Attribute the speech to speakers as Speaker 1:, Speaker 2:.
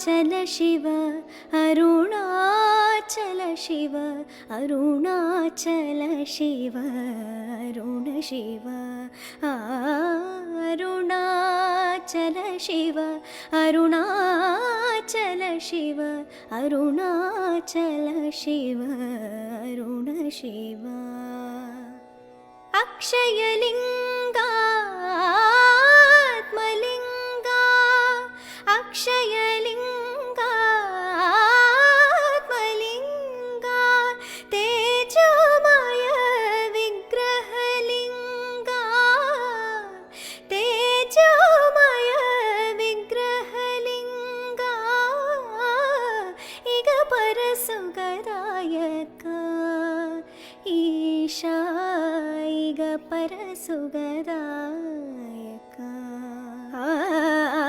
Speaker 1: शिव अरुणाचल शिव अरुणाचल शिव अरुण शिव अरुणाचल शिव अरुणाचल शिव अरुणाचल शिव अरुण शिव अक्षयलिंगा आत्मलिंगा अक्षयलिंगा आत्मलिंगा तेजोमय विग्रहलिंगा तेजोमय विग्रहलिंगा इग परसुगदायक ईशा इग परसुगदायक